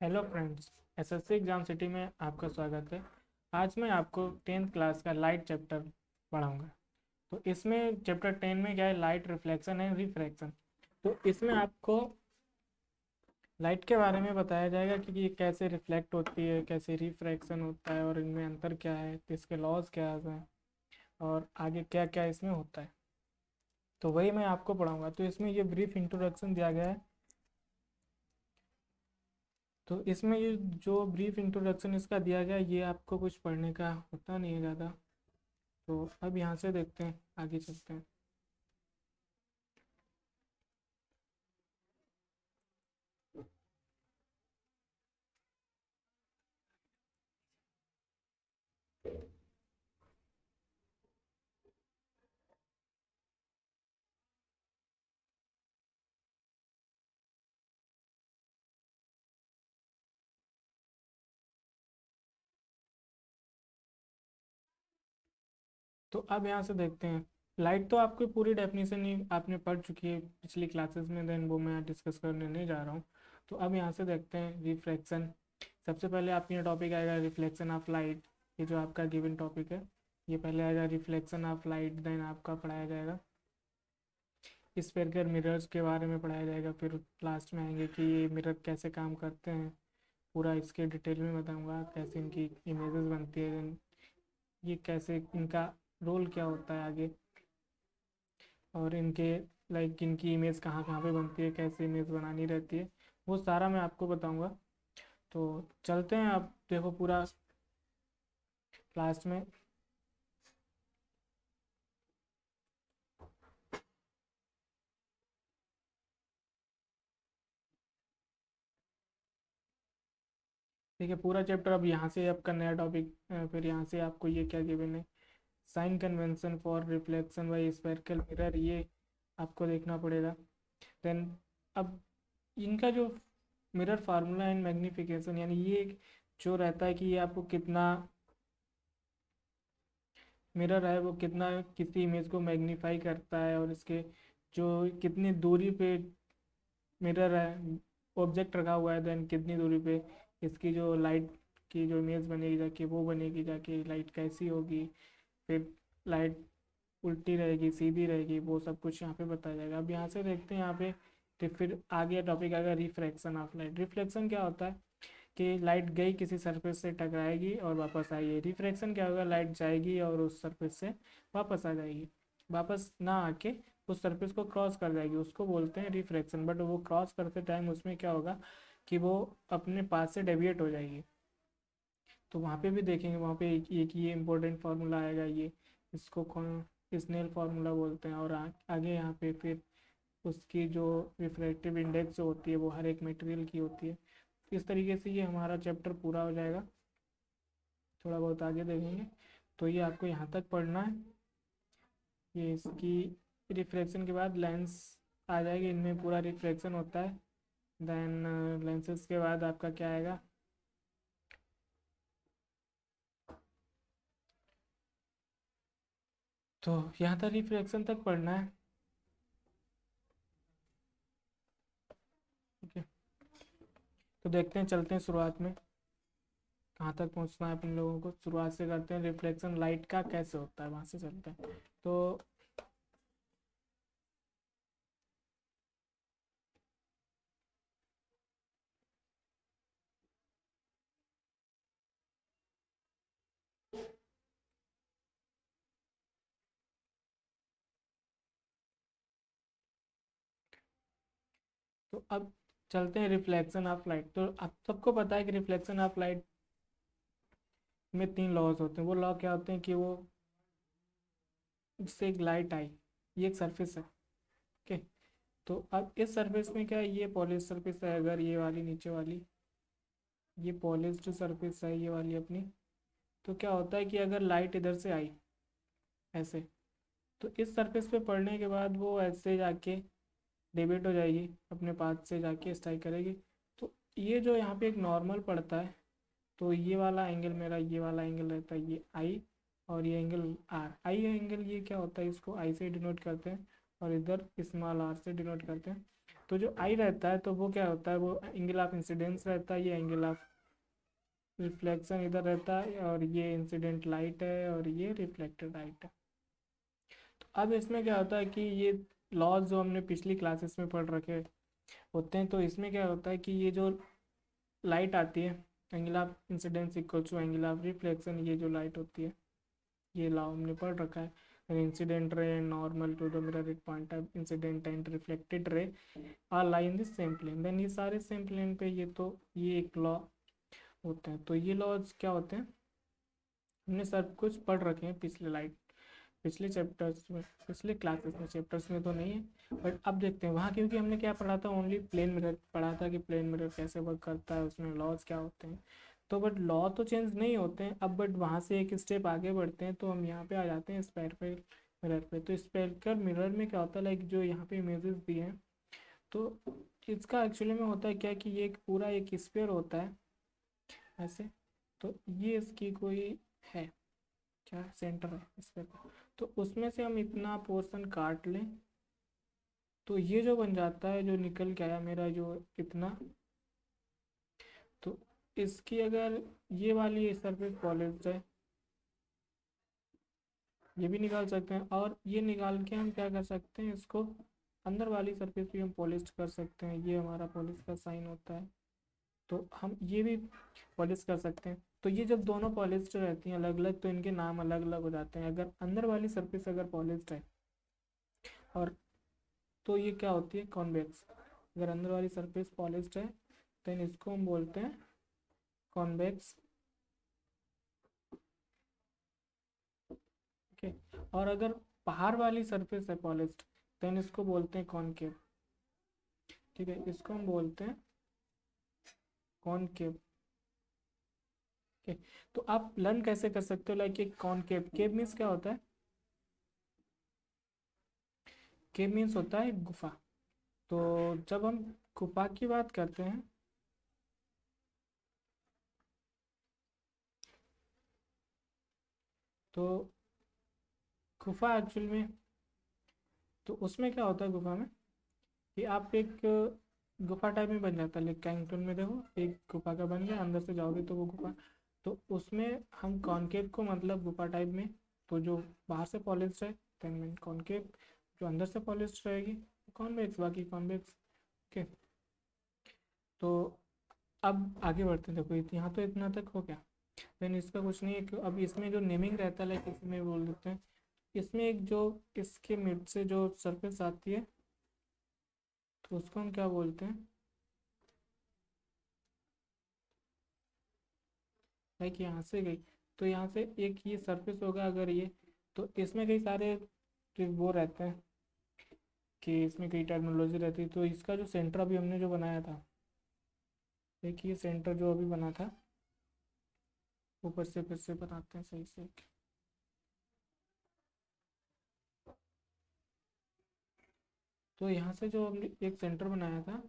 Hello friends. SSC exam city में आपका स्वागत है। आज मैं आपको टेंथ क्लास का लाइट चैप्टर पढ़ाऊंगा। तो इसमें चैप्टर 10 में क्या है, लाइट रिफ्लेक्शन एंड रिफ्रैक्शन। तो इसमें आपको लाइट के बारे में बताया जाएगा कि ये कैसे रिफ्लेक्ट होती है, कैसे रिफ्रैक्शन होता है और इनमें अंतर क्या है, तो इसके लॉज क्या हैं और आगे क्या क्या इसमें होता है। तो वही मैं आपको पढ़ाऊंगा। तो इसमें ये ब्रीफ इंट्रोडक्शन दिया गया है। तो इसमें ये जो ब्रीफ इंट्रोडक्शन इसका दिया गया है, ये आपको कुछ पढ़ने का होता नहीं है ज़्यादा। तो अब यहाँ से देखते हैं, आगे चलते हैं। तो अब यहाँ से देखते हैं। लाइट तो आपको पूरी डेफिनेशन ही आपने पढ़ चुकी है पिछली क्लासेस में, देन वो मैं डिस्कस करने नहीं जा रहा हूँ। तो अब यहाँ से देखते हैं रिफ्लेक्शन। सबसे पहले आपके टॉपिक आएगा रिफ्लेक्शन ऑफ लाइट। ये जो आपका गिवन टॉपिक है, ये पहले आएगा रिफ्लेक्शन ऑफ लाइट, देन आपका पढ़ाया जाएगा स्फेरिकल मिरर्स के बारे में पढ़ाया जाएगा। फिर लास्ट में आएंगे कि ये मिरर कैसे काम करते हैं, पूरा इसके डिटेल में बताऊंगा कैसे इनकी इमेजेस बनती है, ये कैसे इनका रोल क्या होता है आगे, और इनके लाइक इनकी इमेज कहाँ कहाँ पे बनती है, कैसे इमेज बनानी रहती है, वो सारा मैं आपको बताऊंगा। तो चलते हैं, आप देखो पूरा लास्ट में। ठीक है, पूरा चैप्टर अब यहाँ से आपका नया टॉपिक। फिर यहाँ से आपको ये क्या गिवन है, sign convention for reflection by spherical mirror, ये आपको देखना पड़ेगा। देन अब इनका जो मिरर फार्मूला एंड मैग्निफिकेशन, यानी ये जो रहता है कि ये आपको कितना मिरर है वो कितना किसी इमेज को मैग्नीफाई करता है, और इसके जो कितनी दूरी पे मिरर है, ऑब्जेक्ट रखा हुआ है, देन कितनी दूरी पे इसकी जो लाइट की जो इमेज बनेगी जाके वो बनेगी, जाके लाइट कैसी होगी, फिर लाइट उल्टी रहेगी सीधी रहेगी, वो सब कुछ यहाँ पे बताया जाएगा। अब यहाँ से देखते हैं यहाँ पे। तो फिर आगे टॉपिक आएगा रिफ्रैक्शन ऑफ लाइट। रिफ्लेक्शन क्या होता है कि लाइट गई किसी सरफेस से टकराएगी और वापस आएगी। रिफ्रैक्शन क्या होगा, लाइट जाएगी और उस सरफेस से वापस आ जाएगी, वापस ना आके उस सरफेस को क्रॉस कर जाएगी, उसको बोलते हैं रिफ्रैक्शन। बट वो क्रॉस करते टाइम उसमें क्या होगा कि वो अपने पास से डेविएट हो जाएगी। तो वहाँ पे भी देखेंगे, वहाँ पे एक ये इंपॉर्टेंट फार्मूला आएगा, ये इसको कौन स्नेल फार्मूला बोलते हैं। और आगे यहाँ पे फिर उसकी जो रिफ्रैक्टिव इंडेक्स जो होती है वो हर एक मटेरियल की होती है। इस तरीके से ये हमारा चैप्टर पूरा हो जाएगा। थोड़ा बहुत आगे देखेंगे। तो ये आपको यहाँ तक पढ़ना है। ये इसकी रिफ्रैक्शन के बाद लेंस आ जाएगी, इनमें पूरा रिफ्रैक्शन होता है। देन लेंसेज के बाद आपका क्या आएगा, तो यहाँ तक रिफ्रैक्शन तक पढ़ना है। ठीक है, तो देखते हैं, चलते हैं शुरुआत में कहाँ तक पहुँचना है अपन लोगों को। शुरुआत से करते हैं, रिफ्लेक्शन लाइट का कैसे होता है, वहाँ से चलते हैं। तो अब चलते हैं रिफ्लेक्शन ऑफ लाइट। तो आप सबको पता है कि रिफ्लेक्शन ऑफ लाइट में तीन लॉज होते हैं। वो लॉ क्या होते हैं कि वो जिससे एक लाइट आई, ये एक सरफेस है। ओके, तो अब इस सरफेस में क्या है, ये पॉलिश सरफेस है, अगर ये वाली नीचे वाली ये पॉलिश्ड सरफेस है ये वाली अपनी। तो क्या होता है कि अगर लाइट इधर से आई ऐसे, तो इस सरफेस पे पड़ने के बाद वो ऐसे जाके डेविएट हो जाएगी, अपने पाथ से जाके स्ट्राइक करेगी। तो ये जो यहाँ पे एक नॉर्मल पड़ता है, तो ये वाला एंगल मेरा, ये वाला एंगल रहता है ये आई, और ये एंगल आर। आई एंगल ये क्या होता है, इसको आई से डिनोट करते हैं और इधर स्मॉल आर से डिनोट करते हैं। तो जो आई रहता है तो वो क्या होता है, वो एंगल ऑफ इंसिडेंस रहता है, ये एंगल ऑफ रिफ्लेक्शन इधर रहता है, और ये इंसिडेंट लाइट है और ये रिफ्लेक्टेड लाइट है। तो अब इसमें क्या होता है कि ये लॉज जो हमने पिछली क्लासेस में पढ़ रखे होते हैं, तो इसमें क्या होता है कि ये जो लाइट आती है, angle of incidence equal to angle of reflection, ये जो लाइट होती है, ये लॉ हमने पढ़ रखा है। Incident ray and normal to the mirror at point of incident and reflected ray are lie in the same plane, then ये सारे सेम प्लेन पे, ये तो ये एक लॉ होते हैं। तो ये लॉज क्या होते हैं, हमने सब कुछ पढ़ रखे हैं पिछले चैप्टर्स में, पिछले क्लासेस में, चैप्टर्स में तो नहीं है, बट अब देखते हैं वहाँ, क्योंकि हमने क्या पढ़ा था, ओनली प्लेन मिरर पढ़ा था कि प्लेन मिरर कैसे वर्क करता है, उसमें लॉज क्या होते हैं। तो बट लॉ तो चेंज नहीं होते हैं अब, बट वहाँ से एक स्टेप आगे बढ़ते हैं, तो हम यहाँ पे आ जाते हैं स्फेरिकल मिरर पे। तो स्फेरिकल मिरर में क्या होता है, लाइक जो यहाँ पे इमेजेस दिए हैं, तो इसका एक्चुअली में होता है क्या कि ये एक पूरा एक स्फीयर होता है ऐसे। तो ये इसकी कोई है क्या, सेंटर है इस पे, तो उसमें से हम इतना पोर्शन काट लें, तो ये जो बन जाता है, जो निकल के आया मेरा जो इतना, तो इसकी अगर ये वाली सरफेस पॉलिश्ड है, ये भी निकाल सकते हैं, और ये निकाल के हम क्या कर सकते हैं, इसको अंदर वाली सरफेस भी हम पॉलिश कर सकते हैं, ये हमारा पॉलिश का साइन होता है। तो हम ये भी पॉलिश कर सकते हैं। तो ये जब दोनों पॉलिश्ड रहती हैं अलग अलग, तो इनके नाम अलग अलग हो जाते हैं। अगर अंदर वाली सरफेस अगर पॉलिश्ड है, और तो ये क्या होती है, कॉन्वेक्स। अगर अंदर वाली सरफेस पॉलिश्ड है, तो इसको हम बोलते हैं कॉन्वेक्स। ओके, और अगर बाहर वाली सरफेस है पॉलिश्ड, तो इसको बोलते हैं कॉनकेव। ठीक है, इसको हम बोलते हैं कॉनकेव। ओके, तो आप लर्न कैसे कर सकते हो, लाइक एक कॉनकेव, केव मीन्स क्या होता है, केव मीन्स होता है गुफा। तो जब हम गुफा की बात करते हैं, तो गुफा एक्चुअल में, तो उसमें क्या होता है गुफा में, कि आप एक गुफा टाइप में बन जाता है, लाइक कैंगटन में देखो एक गुफा का बन गया, अंदर से जाओगे तो वो गुफा। तो उसमें हम कॉनकेव को मतलब गुफा टाइप में, तो जो बाहर से पॉलिश्ड है देन कॉनकेव, जो अंदर से पॉलिश्ड रहेगी कॉन्वेक्स, बाकी कॉन्वेक्स। ओके, तो अब आगे बढ़ते हैं। देखो यहाँ तो इतना तक हो गया, देन इसका कुछ नहीं है अब इसमें जो नेमिंग रहता है, लाइक इसमें बोल देते हैं, इसमें एक जो इसके मिड से जो सरफेस आती है, तो उसको हम क्या बोलते हैं, लाइक यहाँ से गई, तो यहाँ से एक ये सरफेस होगा अगर ये, तो इसमें कई सारे वो रहते हैं कि इसमें कई टर्मिनोलॉजी रहती है। तो इसका जो सेंटर अभी हमने जो बनाया था, एक ये सेंटर जो अभी बना था, ऊपर से फिर से बनाते हैं सही से। तो यहाँ से जो हमने एक सेंटर बनाया था,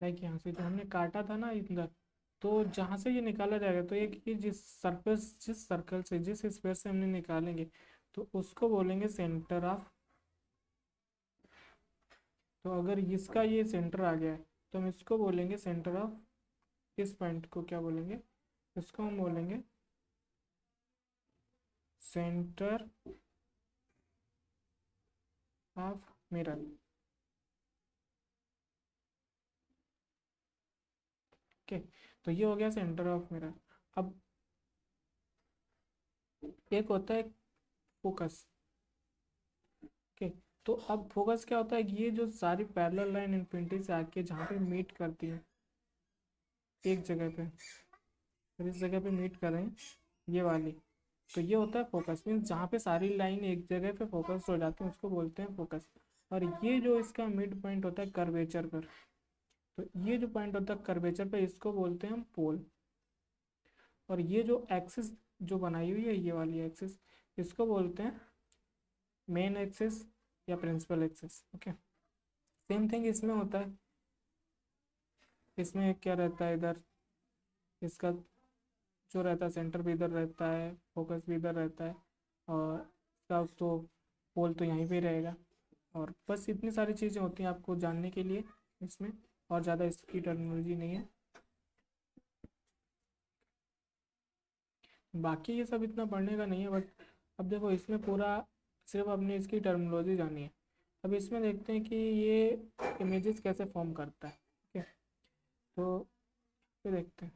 लाइक यहाँ से जो हमने काटा था ना इधर, तो जहाँ से ये निकाला जाएगा, तो एक ये जिस सरफेस, जिस सर्कल से, जिस स्फीयर से हमने निकालेंगे, तो उसको बोलेंगे सेंटर ऑफ। तो अगर इसका ये सेंटर आ गया है, तो हम इसको बोलेंगे सेंटर ऑफ, इस पॉइंट को क्या बोलेंगे, इसको हम बोलेंगे सेंटर ऑफ मिरर। ओके, तो ये हो गया सेंटर ऑफ मिरर। अब एक होता है फोकस। ओके, तो अब फोकस क्या होता है, ये जो सारी पैरेलल लाइन इन्फिनिटी से आके जहाँ पे मीट करती है एक जगह पे, और इस जगह पे मीट कर रहे हैं ये वाली, तो ये होता है फोकस। मीन्स जहाँ पे सारी लाइन एक जगह पे फोकस हो जाती है उसको बोलते हैं फोकस। और ये जो इसका मिड पॉइंट होता है कर्वेचर पर, तो ये जो पॉइंट होता है कर्वेचर पे, इसको बोलते हैं हम पोल। और ये जो एक्सिस जो बनाई हुई है, ये वाली एक्सिस, इसको बोलते हैं मेन एक्सिस, या principal axis. Okay, same thing इसमें होता है। इसमें क्या रहता है, इधर इसका जो रहता है सेंटर भी इधर रहता है, फोकस भी इधर रहता है, और इसका तो पोल तो यहीं पे रहेगा। और बस इतनी सारी चीज़ें होती हैं आपको जानने के लिए इसमें, और ज़्यादा इसकी टर्मिनोलॉजी नहीं है। बाकी ये सब इतना पढ़ने का नहीं है, बट अब देखो इसमें पूरा सिर्फ अपने इसकी टर्मिनोलॉजी जानी है। अब इसमें देखते हैं कि ये इमेजेस कैसे फॉर्म करता है। ठीक है, तो फिर देखते हैं।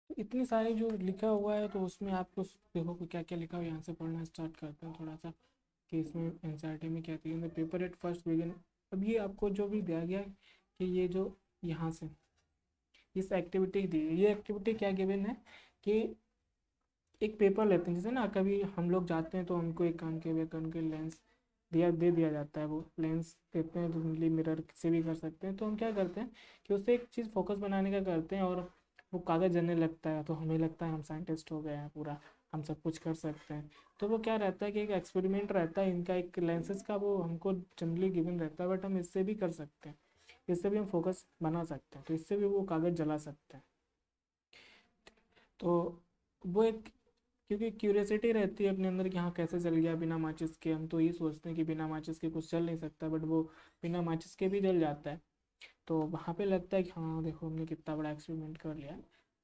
तो इतनी सारी जो लिखा हुआ है, तो उसमें आपको देखो कि क्या क्या लिखा हुआ है, यहाँ से पढ़ना स्टार्ट करते हैं थोड़ा सा कि इसमें एनसीईआरटी में क्या थी। Paper at first begin. अब ये आपको जो भी दिया गया है कि ये जो यहाँ से इस एक्टिविटी दी, ये एक्टिविटी क्या गिवन है कि एक पेपर लेते हैं, जैसे ना कभी हम लोग जाते हैं तो हमको एक कान के वेतन के लेंस दे दिया जाता है। वो लेंस देते हैं, धुंधली मिरर से भी कर सकते हैं। तो हम क्या करते हैं कि उससे एक चीज़ फोकस बनाने का करते हैं, और वो कागज़ जलने लगता है, तो हमें लगता है हम साइंटिस्ट हो गए हैं पूरा, हम सब कुछ कर सकते हैं। तो वो क्या रहता है कि एक एक्सपेरिमेंट रहता है इनका, एक लेंसेज का, वो हमको जनरली गिवन रहता है, बट हम इससे भी कर सकते हैं, इससे भी हम फोकस बना सकते हैं, तो इससे भी वो कागज़ जला सकते हैं। तो वो एक, क्योंकि क्यूरियोसिटी रहती है अपने अंदर कि हाँ कैसे जल गया बिना माचिस के। हम तो ये सोचते हैं कि बिना माचिस के कुछ चल नहीं सकता, बट वो बिना माचिस के भी जल जाता है। तो वहाँ पे लगता है कि हाँ देखो हमने कितना बड़ा एक्सपेरिमेंट कर लिया।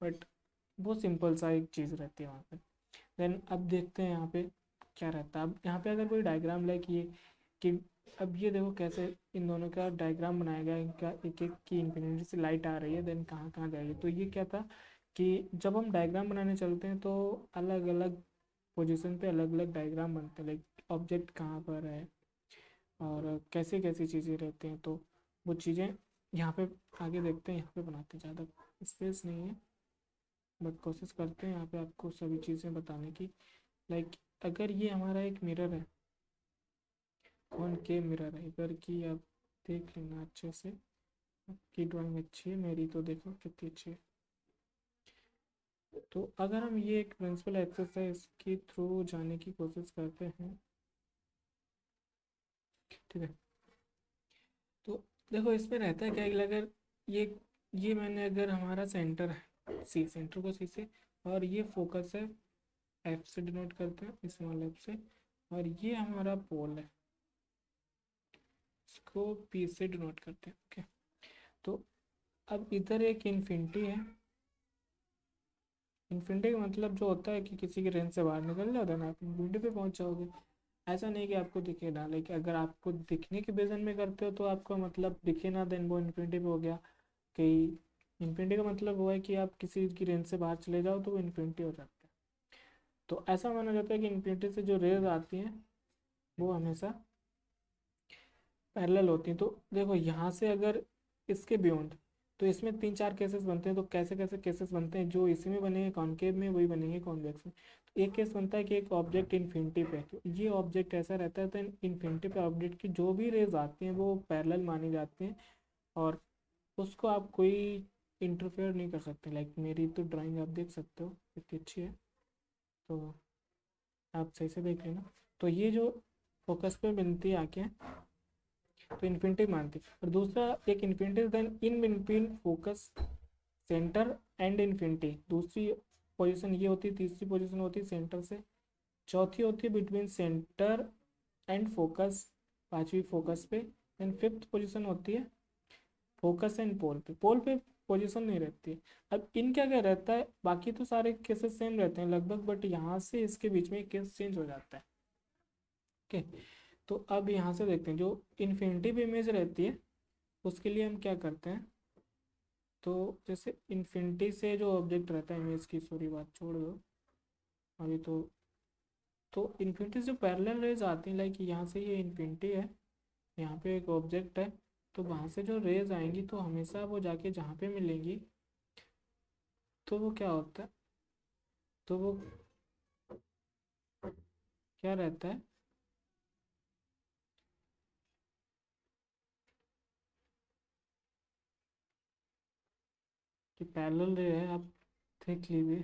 बट वो सिंपल सा एक चीज़ रहती है वहाँ पे। देन अब देखते हैं यहाँ पे क्या रहता है। अब यहाँ पे अगर कोई डायग्राम लाइक ये कि अब ये देखो कैसे इन दोनों का डायग्राम बनाया गया है, इनका एक एक की इन्फिनिटी से लाइट आ रही है, देन कहाँ कहाँ जाएगी। तो ये क्या था कि जब हम डायग्राम बनाने चलते हैं तो अलग अलग पोजीशन पे अलग अलग डायग्राम बनते हैं, लाइक ऑब्जेक्ट कहाँ पर है और कैसे कैसी चीज़ें रहती हैं। तो वो चीज़ें यहाँ पे आगे देखते हैं, यहाँ पे बनाते हैं, ज़्यादा स्पेस नहीं है, बट कोशिश करते हैं यहाँ पे आपको सभी चीज़ें बताने की। लाइक अगर ये हमारा एक मिरर है, कौन के मिरर है इधर की, आप देख लेना अच्छे से। आपकी ड्राइंग अच्छी है, मेरी तो देखो कितनी अच्छी है। तो अगर हम ये एक प्रिंसिपल एक्सरसाइज के थ्रू जाने की कोशिश करते हैं, ठीक है, तो देखो इसमें रहता है क्या कि अगर ये मैंने अगर हमारा सेंटर है सी, सेंटर को सी से, और ये फोकस है एफ से डिनोट करते हैं, स्मॉल एफ से, और ये हमारा पोल है, इसको पी से डिनोट करते हैं। ओके, तो अब इधर एक इन्फिनिटी है। इन्फिनिटी का मतलब जो होता है कि किसी की रेंज से बाहर निकल जाओ, देन आप इन्फिनिटी पे पहुंच जाओगे। ऐसा नहीं कि आपको दिखे ना, लाइक अगर आपको दिखने के विजन में करते हो तो आपका मतलब दिखे ना, देन वो इन्फिनिटी पे हो गया। कि इन्फिनिटी का मतलब वो है कि आप किसी की रेंज से बाहर चले जाओ तो वो इन्फिनिटी हो जाता है। तो ऐसा माना जाता है कि इन्फिनिटी से जो रेज आती हैं वो हमेशा पैरेलल होती हैं। तो देखो यहाँ से अगर इसके बियॉन्ड, तो इसमें तीन चार केसेस बनते हैं। तो कैसे कैसे केसेस बनते हैं, जो इसी में बनेंगे कॉनकेव में वही बनेंगे कॉन्वेक्स में। तो एक केस बनता है कि एक ऑब्जेक्ट इन्फिनिटी पे, तो ये ऑब्जेक्ट ऐसा रहता है, तो इन्फिनिटी पे ऑब्जेक्ट की जो भी रेज आती हैं वो पैरेलल मानी जाती हैं, और उसको आप कोई इंटरफेयर नहीं कर सकते। लाइक मेरी तो ड्राइंग आप देख सकते हो कितनी अच्छी है, तो आप सही से देख लेना। तो ये जो फोकस पे मिलती है आके, तो इन्फिनिटी मानती है। और दूसरा एक infinity then in between focus centre and infinity, दूसरी पोजीशन ये होती है। तीसरी पोजीशन होती है सेंटर से। चौथी होती है बिटवीन सेंटर एंड फोकस, पांचवी फोकस पे। देन फिफ्थ पोजीशन होती है फोकस एंड पोल पे। पोल पे पोजीशन नहीं रहती है। अब इनका क्या रहता है, बाकी तो सारे केसेस सेम रहते हैं लगभग, बट यहाँ से इसके बीच में केस चेंज हो जाता है। ओके, तो अब यहाँ से देखते हैं जो इन्फिनिटी पे इमेज रहती है उसके लिए हम क्या करते हैं, तो जैसे इन्फिनिटी से जो ऑब्जेक्ट रहता है इमेज की, सॉरी बात छोड़ दो अभी, तो इन्फिनिटी से पैरेलल रेज आती हैं, लाइक यहाँ से ये इन्फिनिटी है, यहाँ पे एक ऑब्जेक्ट है, तो वहाँ से जो रेज आएंगी तो हमेशा वो जाके जहाँ पे मिलेंगी तो वो क्या होता है, तो वो क्या रहता है कि पैरेलल रे है, आप देख लीजिए,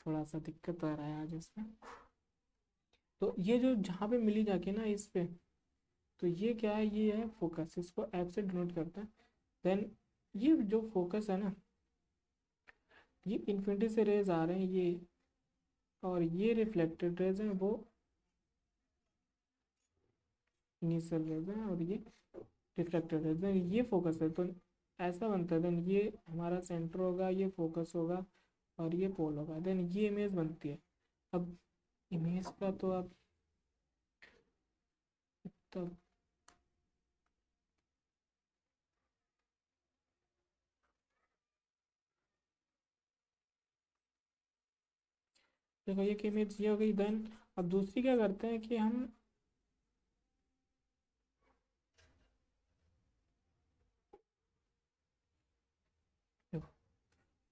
थोड़ा सा दिक्कत आ रहा है आज इसमें। तो ये जो जहाँ पे मिली जाके ना इस पे, तो ये क्या है, ये है फोकस, इसको एफ से डिनोट करता है। देन ये जो फोकस है ना, ये इन्फिनिटी से रेज आ रहे हैं ये, और ये रिफ्लेक्टेड रेज हैं, वो इनिशियल रेज हैं, और ये रिफ्लेक्टेड रेज हैं, ये फोकस है। तो ऐसा बनता है, देन ये हमारा सेंटर होगा, ये फोकस होगा, और ये पोल होगा, देन ये इमेज बनती है। अब इमेज का तो आप तब देखो, ये कि इमेज ये हो गई। देन अब दूसरी क्या करते हैं कि हम देखो,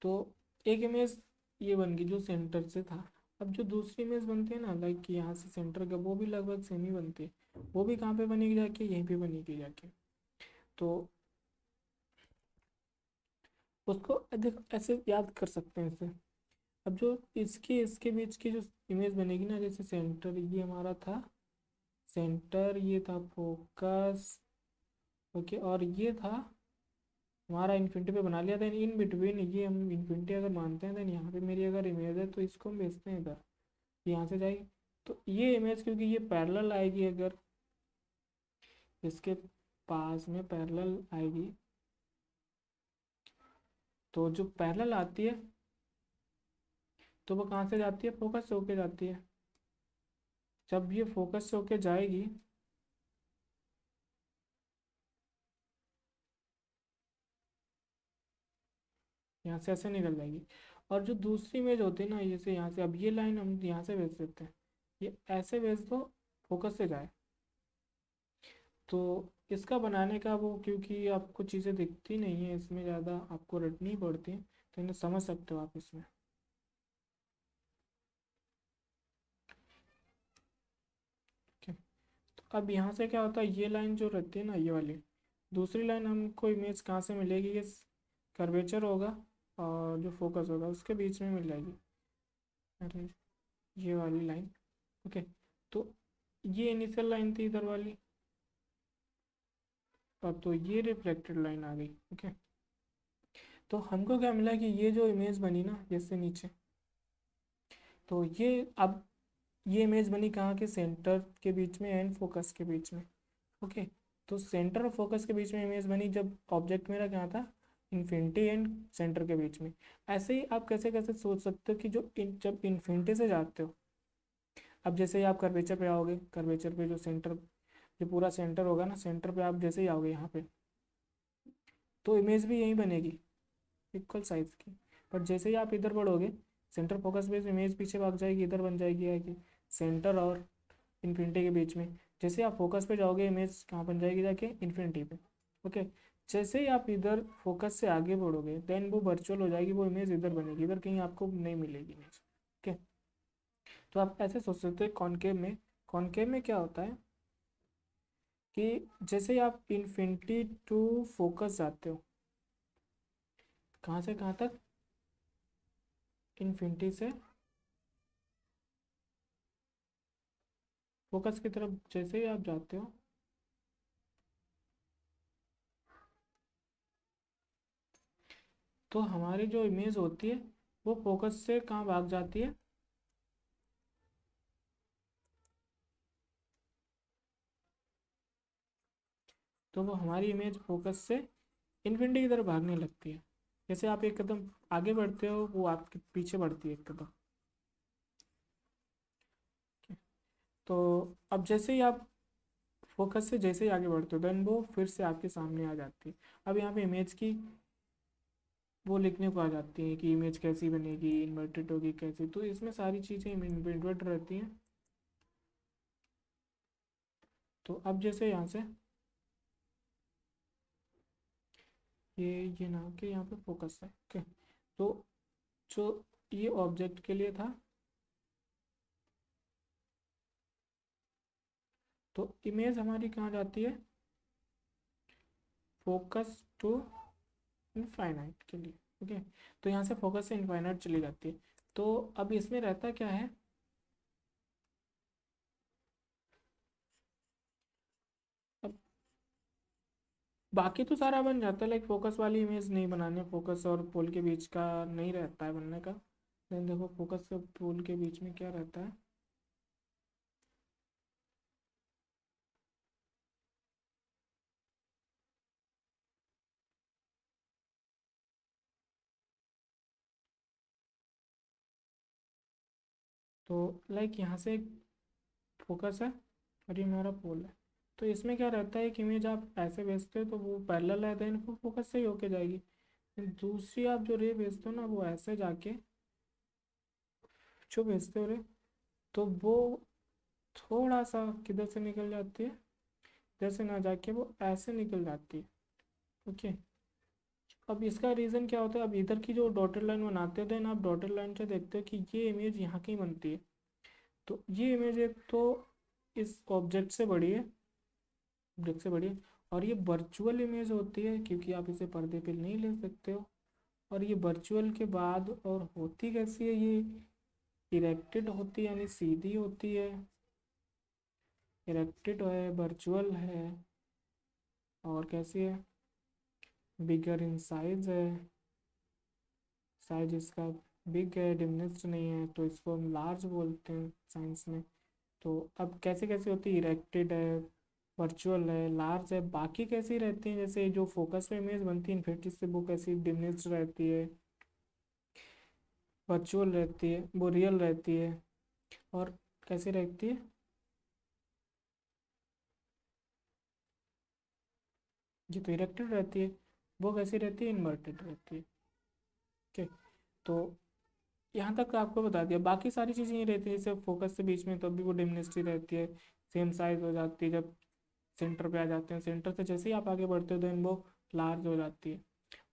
तो एक इमेज ये बन गई जो सेंटर से था। अब जो दूसरी इमेज बनती है ना, लाइक कि यहाँ से सेंटर का, वो भी लगभग सेम ही बनती है। वो भी कहाँ पे बनेगी जाके, यहीं पे बनेगी जाके। तो उसको देखो ऐसे याद कर सकते हैं इसे। अब जो इसके इसके बीच की जो इमेज बनेगी ना, जैसे सेंटर ये हमारा था, सेंटर ये था फोकस, ओके, और ये था हमारा इन्फिनिटी पे बना लिया। देन इन बिटवीन ये हम इन्फिनिटी अगर मानते हैं, देन यहाँ पे मेरी अगर इमेज है तो इसको हम भेजते हैं इधर, यहाँ से जाएगी। तो ये इमेज क्योंकि ये पैरेलल आएगी, अगर इसके पास में पैरेलल आएगी, तो जो पैरेलल आती है तो वो कहाँ से जाती है, फोकस से होके जाती है। जब ये फोकस से होके जाएगी, यहाँ से ऐसे निकल जाएगी। और जो दूसरी इमेज होती है ना, जैसे यहाँ से, अब ये लाइन हम यहाँ से भेज देते हैं, ये ऐसे भेज दो, फोकस से जाए। तो इसका बनाने का वो, क्योंकि आपको चीज़ें दिखती नहीं है इसमें, ज़्यादा आपको रटनी पड़ती है, तो इन्हें समझ सकते हो आप इसमें। ठीक है, तो अब यहाँ से क्या होता है, ये लाइन जो रहती है ना, ये वाली दूसरी लाइन हमको इमेज कहाँ से मिलेगी, ये कर्वेचर होगा और जो फोकस होगा उसके बीच में मिल जाएगी, अरे ये वाली लाइन। ओके, तो ये इनिशियल लाइन थी इधर वाली, अब तो ये रिफ्लेक्टेड लाइन आ गई। ओके, तो हमको क्या मिला कि ये जो इमेज बनी ना जैसे नीचे, तो ये अब ये इमेज बनी कहाँ के, सेंटर के बीच में एंड फोकस के बीच में। ओके, तो सेंटर और फोकस के बीच में इमेज बनी, जब ऑब्जेक्ट मेरा क्या था, इन्फिनिटी एंड सेंटर के बीच में। ऐसे ही आप कैसे कैसे सोच सकते हो कि जब इन्फिनिटी से जाते हो, अब जैसे ही आप कर्वेचर पे आओगे, कर्वेचर पे जो सेंटर, जो पूरा सेंटर होगा ना, सेंटर पे आप जैसे ही आओगे यहाँ पे, तो इमेज भी यहीं बनेगी इक्वल साइज की। पर जैसे ही आप इधर बढ़ोगे, सेंटर फोकस बेस इमेज पीछे भाग जाएगी, इधर बन जाएगी आएगी सेंटर और इन्फिनिटी के बीच में। जैसे आप फोकस पे जाओगे, इमेज कहाँ बन जाएगी जाके, इन्फिनिटी पे। ओके, जैसे ही आप इधर फोकस से आगे बढ़ोगे, देन वो वर्चुअल हो जाएगी, वो इमेज इधर बनेगी, इधर कहीं आपको नहीं मिलेगी इमेज। ओके, तो आप ऐसे सोच सकते हो कॉनकेव में। कॉनकेव में क्या होता है कि जैसे ही आप इन्फिनिटी टू फोकस जाते हो, कहाँ से कहाँ तक, इन्फिनिटी से फोकस की तरफ जैसे ही आप जाते हो, तो हमारी जो इमेज होती है वो फोकस से कहाँ भाग जाती है, तो वो हमारी इमेज फोकस से इन्फिनिटी की तरफ भागने लगती है। जैसे आप एक कदम आगे बढ़ते हो, वो आपके पीछे बढ़ती है एक कदम। तो अब जैसे ही आप फोकस से जैसे ही आगे बढ़ते हो देन वो फिर से आपके सामने आ जाती है। अब यहाँ पे इमेज की वो लिखने को आ जाती है कि इमेज कैसी बनेगी, इन्वर्टेड होगी कैसी, तो इसमें सारी चीज़ें इन्वर्ट रहती हैं। तो अब जैसे यहाँ से ये नाम के यहाँ पे फोकस है, ओके। तो जो ये ऑब्जेक्ट के लिए था, तो इमेज हमारी कहाँ जाती है, फोकस टू इनफाइनाइट के लिए, ओके। तो यहाँ से फोकस से इनफाइनाइट चली जाती है। तो अब इसमें रहता क्या है, अब बाकी तो सारा बन जाता है, लाइक फोकस वाली इमेज नहीं बनानी, फोकस और पोल के बीच का नहीं रहता है बनने का। देन देखो फोकस और पोल के बीच में क्या रहता है, तो लाइक यहाँ से फोकस है और ये मेरा पोल है। तो इसमें क्या रहता है कि इमेज आप ऐसे भेजते हो तो वो पैरेलल है, देन वो फोकस से ही होके जाएगी। दूसरी आप जो रे भेजते हो ना, वो ऐसे जाके जो भेजते हो रे, तो वो थोड़ा सा किधर से निकल जाती है, जैसे ना जाके वो ऐसे निकल जाती है, ओके। अब इसका रीज़न क्या होता है, अब इधर की जो डॉटेड लाइन बनाते हैं देन आप डॉटेड लाइन से देखते हो कि ये इमेज यहाँ की बनती है। तो ये इमेज एक तो इस ऑब्जेक्ट से बड़ी है, ऑब्जेक्ट से बड़ी है, और ये वर्चुअल इमेज होती है क्योंकि आप इसे पर्दे पे नहीं ले सकते हो। और ये वर्चुअल के बाद और होती कैसी है, ये इरेक्टेड होती है यानी सीधी होती है, इरेक्टेड है, वर्चुअल है, और कैसी है, बिगर इन साइज है, साइज इसका बिग है, डिमिनिश्ड नहीं है, तो इसको हम लार्ज बोलते हैं साइंस में। तो अब कैसे कैसे होती है, इरेक्टेड है, वर्चुअल है, लार्ज है, बाकी कैसी रहती हैं, जैसे जो फोकस में इमेज बनती है इन्फिनिटी से वो कैसी डिमिनिश्ड रहती है, वर्चुअल रहती है, वो रियल रहती है, और कैसी रहती है, ये तो इरेक्टेड रहती है, वो कैसी रहती है, इन्वर्टेड रहती है, ठीक। तो यहाँ तक आपको बता दिया, बाकी सारी चीज़ें ये रहती है, जैसे फोकस से बीच में तो अभी वो डिमनेसिटी रहती है, सेम साइज हो जाती है, जब सेंटर पे आ जाते हैं, सेंटर से जैसे ही आप आगे बढ़ते हो देन वो लार्ज हो जाती है,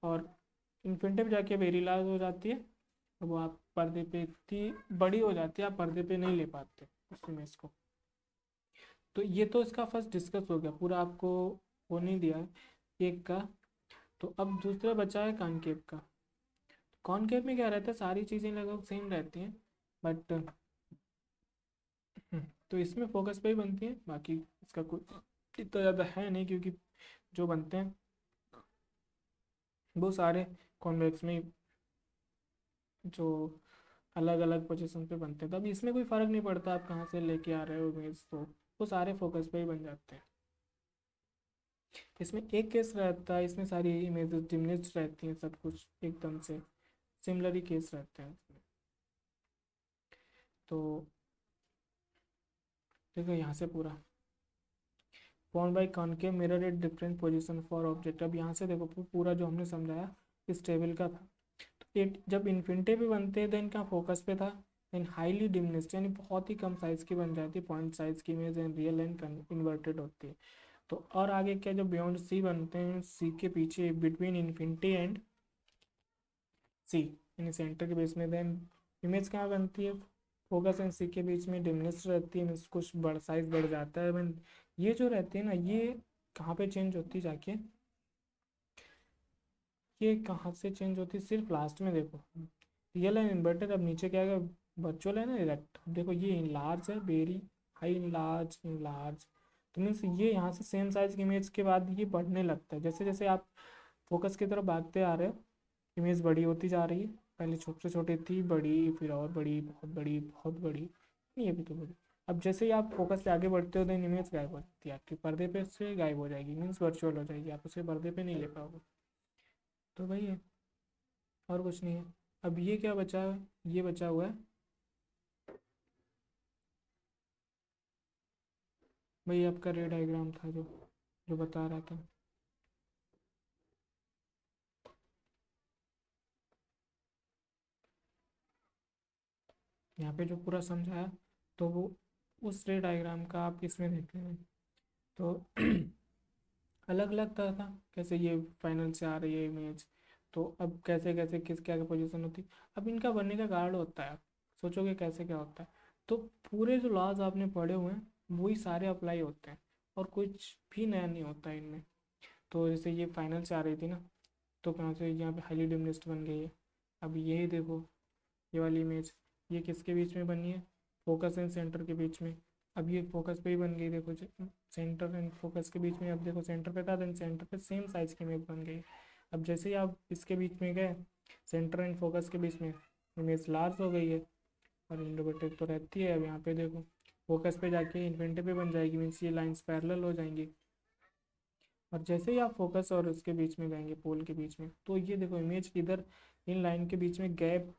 और इन्फिनिटी पे जाके वेरी लार्ज हो जाती है, और वो आप पर्दे पे इतनी बड़ी हो जाती है आप पर्दे पे नहीं ले पाते उस इमेज को। तो ये तो इसका फर्स्ट डिस्कस हो गया, पूरा आपको वो नहीं दिया है एक का। तो अब दूसरा बचा है कॉनकेव का। कॉनकेव में क्या रहता है, सारी चीज़ें लगभग सेम रहती हैं, बट तो इसमें फोकस पे ही बनती है, बाकी इसका कोई इतना ज़्यादा है नहीं, क्योंकि जो बनते हैं वो सारे कॉन्वेक्स में ही, जो अलग अलग पोजीशन पे बनते हैं, तब इसमें कोई फ़र्क नहीं पड़ता आप कहाँ से लेके आ रहे हो इमेज, तो वो सारे फोकस पे ही बन जाते हैं। इसमें एक केस रहता है, इसमें सारी इमेजेस डिमिनिश्ड रहती हैं, सब कुछ एकदम से सिमिलर ही केस रहते हैं इसमें। तो देखो यहाँ से पूरा form by concave mirror at different position for object. अब यहाँ से देखो पूरा जो हमने समझाया इस टेबल का था, तो इट जब इन्फिनिटी पे बनते हैं देन क्या फोकस पे था, देन हाईली डिमिनिश्ड यानी बहुत ही कम साइज की बन जाती है, पॉइंट साइज की image and real and inverted होती है। तो और आगे क्या, जो बियॉन्ड सी बनते हैं, सी के पीछे बिटवीन इन्फिनिटी एंड सी यानी सेंटर के बीच में, देन इमेज कहाँ बनती है, फोकस एंड सी के बीच में डिमिनिश्ड रहती है, मीन्स कुछ बड़ साइज बढ़ जाता है। मीन ये जो रहती है ना, ये कहाँ पे चेंज होती है जाके, ये कहाँ से चेंज होती है, सिर्फ लास्ट में देखो, रियल एंड इन्वर्टेड। अब नीचे क्या है, वर्चुअल है ना डायरेक्ट, देखो ये इन लार्ज है, very high in large, in large, तो मीन्स ये यहाँ से सेम साइज की इमेज के बाद ये बढ़ने लगता है, जैसे जैसे आप फोकस की तरफ भागते आ रहे हो इमेज बड़ी होती जा रही है, पहले छोटे से छोटी थी, बड़ी, फिर और बड़ी, बहुत बड़ी, बहुत बड़ी, ये भी तो बड़ी। अब जैसे ही आप फोकस से आगे बढ़ते हो देन इमेज गायब हो जाती है आपके पर्दे पे, से गायब हो जाएगी, मीन्स वर्चुअल हो जाएगी, आप उसे पर्दे पे नहीं ले पाओगे। तो वही है, और कुछ नहीं है। अब ये क्या बचा है, ये बचा हुआ है वही आपका रे डायग्राम था जो जो बता रहा था। यहाँ पे जो पूरा समझाया, तो वो उस रे डायग्राम का आप इसमें देख लेंगे। तो अलग अलग तरह था, कैसे ये फाइनल से आ रही है इमेज, तो अब कैसे कैसे किस क्या क्या पोजीशन होती है। अब इनका बनने का कारण होता है, आप सोचोगे कैसे क्या होता है, तो पूरे जो लॉज आपने पढ़े हुए हैं वही सारे अप्लाई होते हैं, और कुछ भी नया नहीं होता है इनमें। तो जैसे ये फाइनल से आ रही थी ना, तो कहाँ से यहाँ पे हाईली डिमिनिस्ड बन गई है। अब यही देखो, ये वाली इमेज, ये किसके बीच में बनी है, फोकस एंड सेंटर के बीच में। अब ये फोकस पे ही बन गई, देखो सेंटर एंड फोकस के बीच में, अब देखो सेंटर पे था, देन सेंटर पे सेम साइज की इमेज बन गई। अब जैसे ही आप इसके बीच में गए, सेंटर एंड फोकस के बीच में, इमेज लार्ज हो गई है, और इंडोबेटेड तो रहती है। अब यहाँ पे देखो फोकस पे जाके इन्फिनिटी पे बन जाएगी, मीन्स ये लाइन्स पैरेलल हो जाएंगी। और जैसे ही आप फोकस और उसके बीच में जाएंगे, पोल के बीच में, तो ये देखो इमेज इधर इन लाइन के बीच में गैप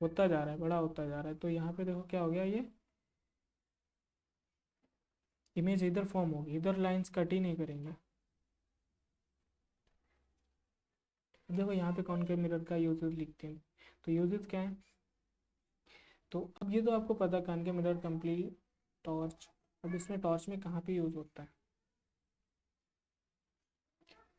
होता जा रहा है, बड़ा होता जा रहा है। तो यहाँ पे देखो क्या हो गया, ये इमेज इधर फॉर्म होगी, इधर लाइंस कट ही नहीं करेंगे। अब देखो यहाँ पे कॉनकेव मिरर का यूजेस लिखते हैं, तो यूजेस क्या है, तो अब ये तो आपको पता, कॉनकेव मिरर कंप्लीट टॉर्च। अब इसमें टॉर्च में कहाँ पे यूज होता है,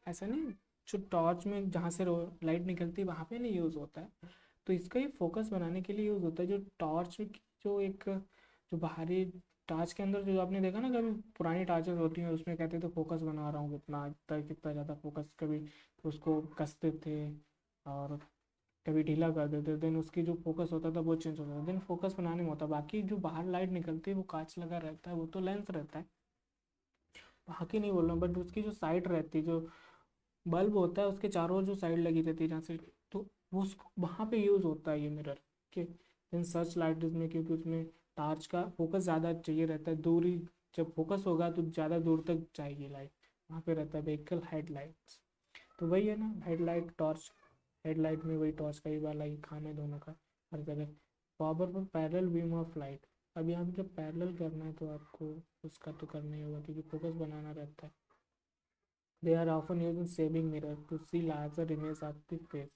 ऐसा नहीं, जो टॉर्च में जहाँ से लाइट निकलती है वहाँ पे नहीं यूज़ होता है। तो इसका ये फोकस बनाने के लिए यूज़ होता है। जो टॉर्च की जो एक जो बाहरी टॉर्च के अंदर जो आपने देखा ना, कभी पुरानी टॉर्चेस होती हैं उसमें कहते थे फोकस बना रहा हूँ कितना, इतना कितना ज़्यादा फोकस, कभी उसको कसते थे और कभी ढीला कर देते, देन उसकी जो फोकस होता था वो चेंज होता था, देन फोकस बनाने में होता है। बाकी जो बाहर लाइट निकलती है वो कांच लगा रहता है, वो तो लेंस रहता है, बाकी नहीं बोल रहा हूँ, बट उसकी जो साइड रहती है, जो बल्ब होता है उसके चारों ओर जो साइड लगी रहती है जहाँ से, तो वो वहाँ पे यूज़ होता है ये मिरर के इन सर्च लाइट में, क्योंकि उसमें टार्च का फोकस ज़्यादा चाहिए रहता है, दूरी जब फोकस होगा तो ज़्यादा दूर तक जाएगी लाइट, वहाँ पे रहता है व्हीकल हेडलाइट्स। तो वही है ना, हेडलाइट टॉर्च, हेडलाइट में वही टॉर्च का ही वाला ही काम है दोनों का, हर जगह। Powerful parallel beam of light. अब यहाँ पे जब पैरेलल करना है तो आपको उसका तो करना ही होगा, क्योंकि फोकस बनाना रहता है। They are often used in saving mirror to see larger image of the face।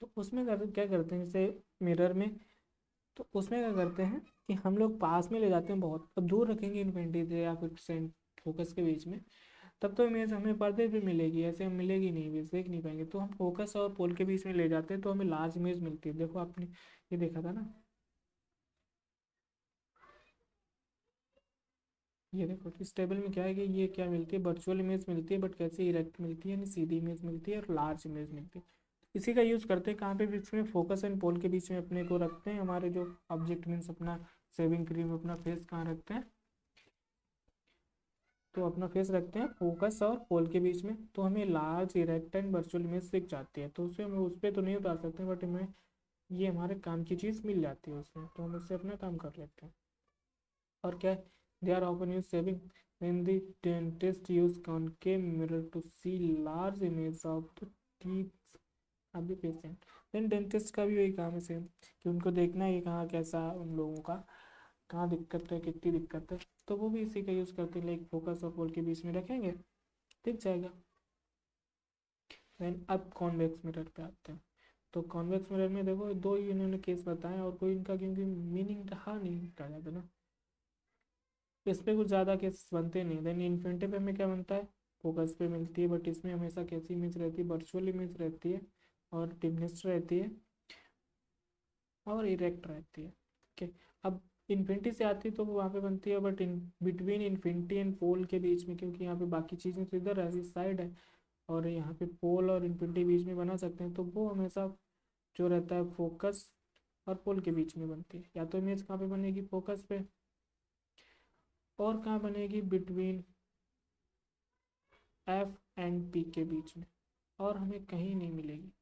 तो उसमें क्या करते हैं, जैसे मिरर में, तो उसमें क्या करते हैं कि हम लोग पास में ले जाते हैं बहुत, अब दूर रखेंगे इन्फिनिटी से या फिर सेंट फोकस के बीच में, तब तो इमेज हमें पर्दे पे मिलेगी, ऐसे हम मिलेगी नहीं, इमेज देख नहीं पाएंगे। तो हम फोकस और पोल के बीच में ले जाते हैं तो हमें लार्ज इमेज मिलती है। देखो आपने ये देखा था ना, ये देखो इस टेबल में क्या है कि ये क्या मिलती है, वर्चुअल इमेज मिलती है, बट कैसे इरेक्ट मिलती है, यानी सीधी इमेज मिलती है और लार्ज इमेज मिलती है। इसी का यूज़ करते हैं कहाँ पे, बीच में फोकस एंड पोल के बीच में अपने को रखते हैं, हमारे जो ऑब्जेक्ट मीन्स अपना सेविंग क्रीम, अपना फेस कहाँ रखते हैं, तो अपना फेस रखते हैं फोकस और पोल के बीच में, तो हमें large erect and virtual image दिख जाती है। तो उसमें हम उस पर तो नहीं उतार सकते, बट हमें ये हमारे काम की चीज़ मिल जाती है उसमें, तो हम उससे अपना काम कर लेते हैं। और क्या है, they are often use shaving when the dentist use concave mirror to see large image of the teeth of the patient। then dentist का भी वही काम है सेम, कि उनको देखना है कि कहाँ कैसा उन लोगों का कहाँ दिक्कत है, कितनी दिक्कत है, तो वो भी इसी का यूज़ करते हैं, लाइक फोकस और पोल के बीच में रखेंगे, दिख जाएगा। देन अब कॉन्वेक्स मिरर पे आते हैं। तो कॉन्वेक्स मिरर में देखो दो ही इन्होंने केस बताए, और कोई इनका क्योंकि मीनिंग रहा नहीं कहा जाता ना, इस पे कुछ ज़्यादा केसेस बनते नहीं। देन इन्फिनिटी पे हमें क्या बनता है, फोकस पे मिलती है, बट इसमें हमेशा कैसी इमेज रहती है, वर्चुअल इमेज रहती है, और डिमिनिस्ड रहती है, और इरेक्ट रहती है। ओके, अब इन्फिनिटी से आती है तो वो वहाँ पे बनती है, but in between infinity and pole के बीच में, क्योंकि यहाँ पे बाकी चीज़ें तो इधर है, इस साइड है, और यहाँ पे पोल और इन्फिनिटी बीच में बना सकते हैं, तो वो हमेशा जो रहता है फोकस और पोल के बीच में बनती है। या तो इमेज कहाँ पे बनेगी, फोकस पे, और कहाँ बनेगी, बिटवीन एफ एंड पी के बीच में, और हमें कहीं नहीं मिलेगी।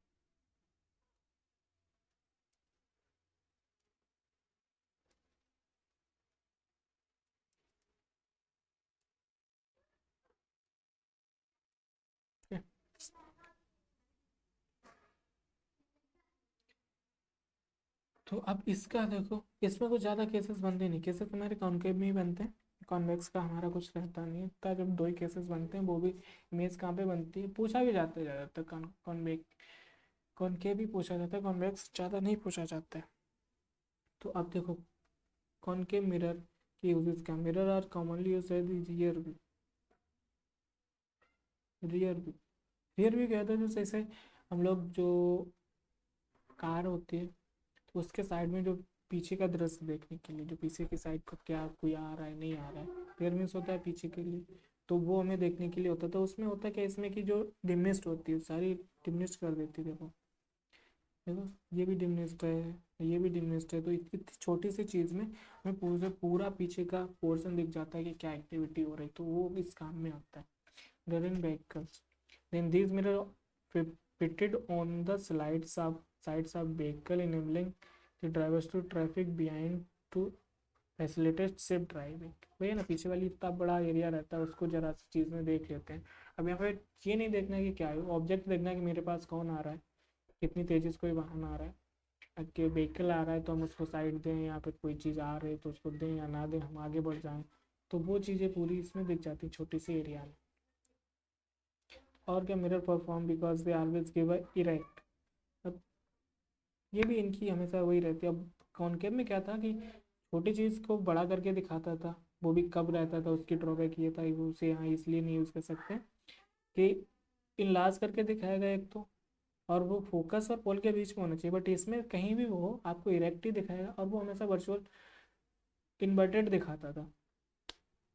ठीक है? तो अब इसका देखो, इसमें कुछ ज़्यादा केसेस बनते नहीं, केसेस हमारे कॉन्केव में ही बनते हैं। कॉन्वेक्स का हमारा कुछ रहता नहीं है इतना, जब 2 ही केसेस बनते हैं, वो भी इमेज कहाँ पे बनती है, पूछा भी जाता है ज़्यादातर। कॉनकेव भी पूछा जाता है, कॉन्वेक्स ज़्यादा नहीं पूछा जाता है। तो अब देखो कॉनकेव मिरर की यूजेस क्या, मिरर आर कॉमनली यूज है rear view. Rear view rear view कहते हैं जैसे हम लोग जो कार होती है तो उसके साइड में जो पीछे का दृश्य देखने के लिए, जो पीछे की साइड को क्या कोई आ रहा है नहीं आ रहा है, रियर मीन्स होता है पीछे के लिए, तो वो हमें देखने के लिए होता है। तो उसमें होता है क्या, इसमें की जो डिमिनिस्ट होती है सारी डिमिनिस्ट कर देती है। देखो देखो ये भी डिमिनिस्ट है, ये भी डिमिनिस्ट है, तो इतनी छोटी सी चीज़ में हमें पूरा पीछे का पोर्शन दिख जाता है कि क्या एक्टिविटी हो रही, तो वो इस काम में आता है। There in vehicles. Then these mirror fitted on the sides of vehicle, enabling the drivers to traffic behind to facilitate safe driving। वही ना, पीछे वाली इतना बड़ा एरिया रहता है उसको जरा सी चीज़ में देख लेते हैं। अब यहाँ पे ये नहीं देखना है कि क्या है, ऑब्जेक्ट देखना है कि मेरे पास कौन आ रहा है, कितनी तेज़ी से कोई वाहन आ रहा है, कि व्हीकल आ रहा है तो हम उसको साइड दें, या फिर कोई चीज़ आ रही है तो उसको दें या ना दें, हम आगे बढ़ जाएं, तो वो चीज़ें पूरी इसमें दिख जाती छोटी सी एरिया में। और क्या, mirror perform because they always give a erect. अब ये भी इनकी हमेशा वही रहती है। अब कॉनकेव में क्या था कि छोटी चीज़ को बड़ा करके दिखाता था, वो भी कब रहता था, उसकी ड्रॉबैक ये था कि वो उसे यहाँ इसलिए नहीं यूज़ कर सकते कि इनलार्ज करके दिखाएगा एक तो, और वो फोकस और पोल के बीच में होना चाहिए, बट इसमें कहीं भी वो आपको इरेक्ट ही दिखाएगा, और वो हमेशा वर्चुअल इन्वर्टेड दिखाता था।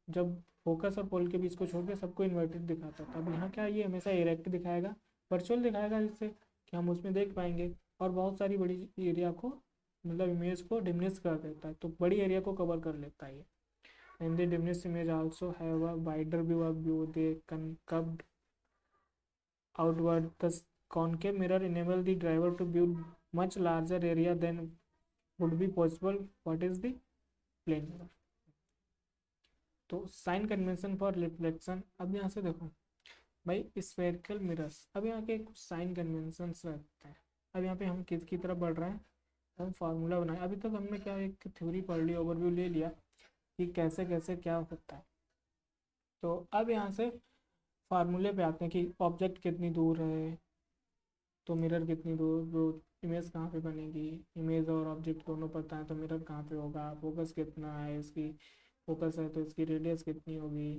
जब फोकस और पोल के बीच को छोड़ के सबको इन्वर्टेड दिखाता था। अब यहाँ क्या, ये हमेशा इरेक्ट दिखाएगा, वर्चुअल दिखाएगा, जिससे कि हम उसमें देख पाएंगे, और बहुत सारी बड़ी एरिया को, मतलब इमेज को डिमिनिश कर देता है, तो बड़ी एरिया को कवर कर लेता है ये। And the diminish image also have a wider view of view, they concaved outward. The concave mirror enable the driver to view much larger area than would be possible what is the plane mirror। तो sign convention for reflection, अब यहाँ से देखो भाई spherical mirrors, अब यहाँ के कुछ साइन कन्वेंशंस रहते हैं। अब यहाँ पे हम किसकी तरफ बढ़ रहे हैं, हम फार्मूला बनाए। अभी तक हमने क्या एक थ्योरी पढ़ ली, ओवरव्यू ले लिया कि कैसे कैसे क्या होता है। तो अब यहाँ से फार्मूले पे आते हैं कि ऑब्जेक्ट कितनी दूर है, तो मिरर कितनी दूर, वो इमेज कहाँ पे बनेगी, इमेज और ऑब्जेक्ट दोनों पता है तो मिरर कहाँ पे होगा, फोकस कितना है इसकी, फोकस है तो इसकी रेडियस कितनी होगी,